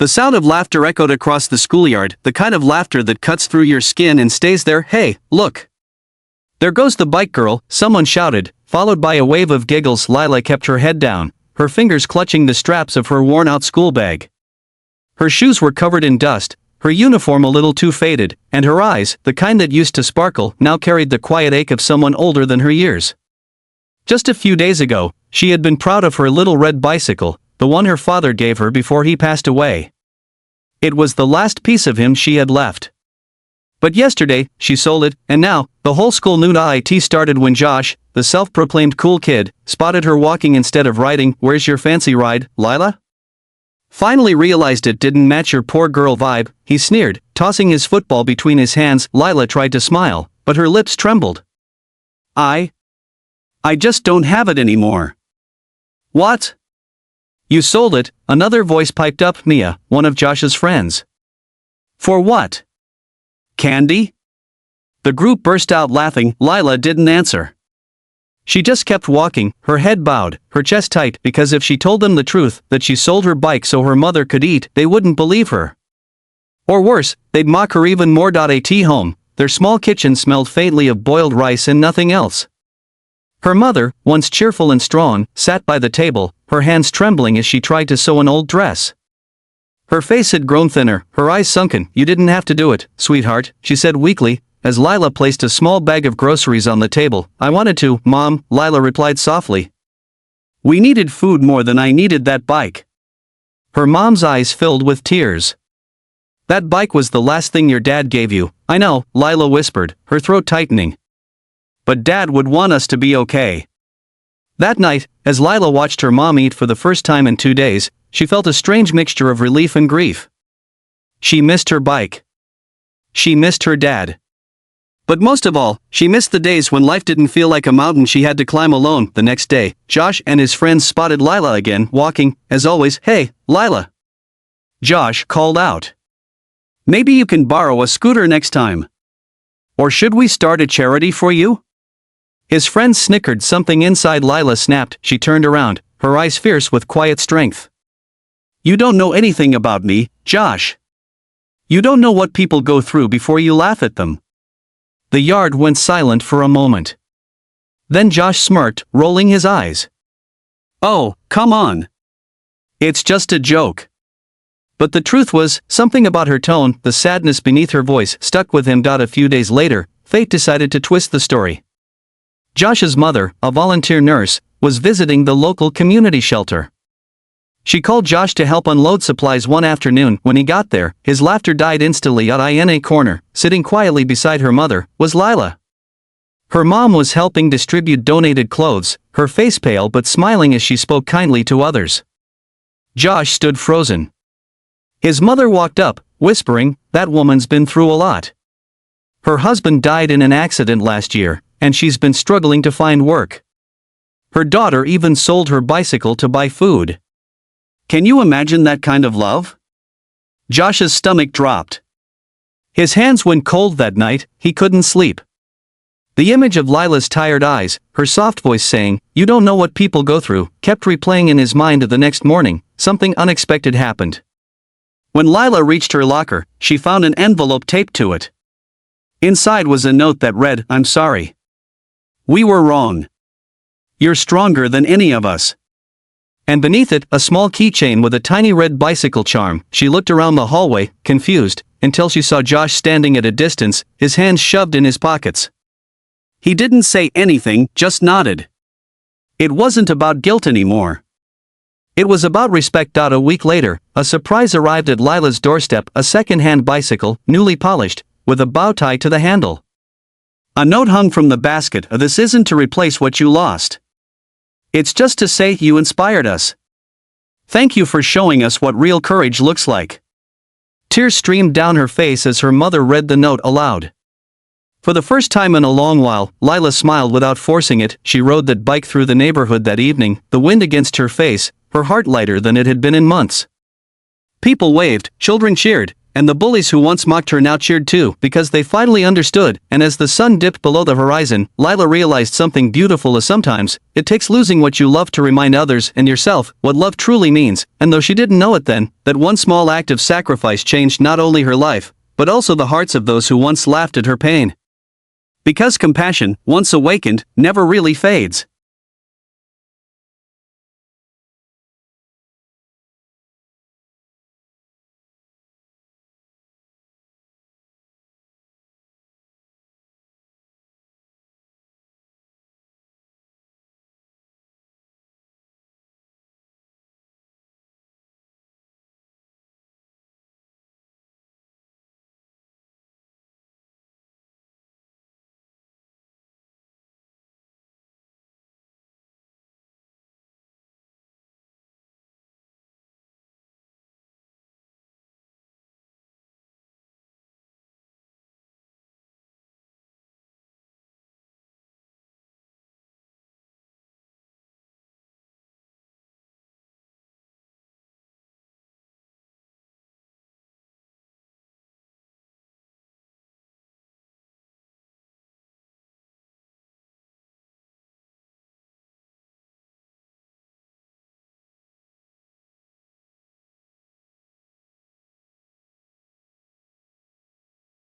The sound of laughter echoed across the schoolyard, the kind of laughter that cuts through your skin and stays there. "Hey, look! There goes the bike girl," someone shouted, followed by a wave of giggles. Lila kept her head down, her fingers clutching the straps of her worn-out school bag. Her shoes were covered in dust, her uniform a little too faded, and her eyes, the kind that used to sparkle, now carried the quiet ache of someone older than her years. Just a few days ago, she had been proud of her little red bicycle, the one her father gave her before he passed away. It was the last piece of him she had left. But yesterday, she sold it, and now, the whole school knew it started when Josh, the self-proclaimed cool kid, spotted her walking instead of riding. "Where's your fancy ride, Lila? Finally realized it didn't match your poor girl vibe," he sneered, tossing his football between his hands. Lila tried to smile, but her lips trembled. I just don't have it anymore." "What? You sold it?" another voice piped up. Mia, one of Josh's friends. "For what? Candy?" The group burst out laughing. Lila didn't answer. She just kept walking, her head bowed, her chest tight, because if she told them the truth, that she sold her bike so her mother could eat, they wouldn't believe her. Or worse, they'd mock her even more. At home, their small kitchen smelled faintly of boiled rice and nothing else. Her mother, once cheerful and strong, sat by the table, her hands trembling as she tried to sew an old dress. Her face had grown thinner, her eyes sunken. "You didn't have to do it, sweetheart," she said weakly, as Lila placed a small bag of groceries on the table. "I wanted to, Mom," Lila replied softly. "We needed food more than I needed that bike." Her mom's eyes filled with tears. "That bike was the last thing your dad gave you." "I know," Lila whispered, her throat tightening. "But Dad would want us to be okay." That night, as Lila watched her mom eat for the first time in 2 days, she felt a strange mixture of relief and grief. She missed her bike. She missed her dad. But most of all, she missed the days when life didn't feel like a mountain she had to climb alone. The next day, Josh and his friends spotted Lila again, walking, as always. "Hey, Lila!" Josh called out. "Maybe you can borrow a scooter next time. Or should we start a charity for you?" His friends snickered. Something inside Lila snapped. She turned around, her eyes fierce with quiet strength. "You don't know anything about me, Josh. You don't know what people go through before you laugh at them." The yard went silent for a moment. Then Josh smirked, rolling his eyes. "Oh, come on. It's just a joke." But the truth was, something about her tone, the sadness beneath her voice, stuck with him. A few days later, fate decided to twist the story. Josh's mother, a volunteer nurse, was visiting the local community shelter. She called Josh to help unload supplies one afternoon. When he got there, his laughter died instantly. In a corner, sitting quietly beside her mother, was Lila. Her mom was helping distribute donated clothes, her face pale but smiling as she spoke kindly to others. Josh stood frozen. His mother walked up, whispering, "That woman's been through a lot. Her husband died in an accident last year, and she's been struggling to find work. Her daughter even sold her bicycle to buy food. Can you imagine that kind of love?" Josh's stomach dropped. His hands went cold. That night, he couldn't sleep. The image of Lila's tired eyes, her soft voice saying, "You don't know what people go through," kept replaying in his mind. The next morning, something unexpected happened. When Lila reached her locker, she found an envelope taped to it. Inside was a note that read, "I'm sorry. We were wrong. You're stronger than any of us." And beneath it, a small keychain with a tiny red bicycle charm. She looked around the hallway, confused, until she saw Josh standing at a distance, his hands shoved in his pockets. He didn't say anything, just nodded. It wasn't about guilt anymore. It was about respect. A week later, a surprise arrived at Lila's doorstep, a second-hand bicycle, newly polished, with a bow tie to the handle. A note hung from the basket. "This isn't to replace what you lost. It's just to say you inspired us. Thank you for showing us what real courage looks like." Tears streamed down her face as her mother read the note aloud. For the first time in a long while, Lila smiled without forcing it. She rode that bike through the neighborhood that evening, the wind against her face, her heart lighter than it had been in months. People waved, children cheered, And the bullies who once mocked her now cheered too, because they finally understood. And as the sun dipped below the horizon, Lila realized something beautiful: as sometimes it takes losing what you love to remind others and yourself what love truly means. And though she didn't know it then, that one small act of sacrifice changed not only her life, but also the hearts of those who once laughed at her pain. Because compassion, once awakened, never really fades.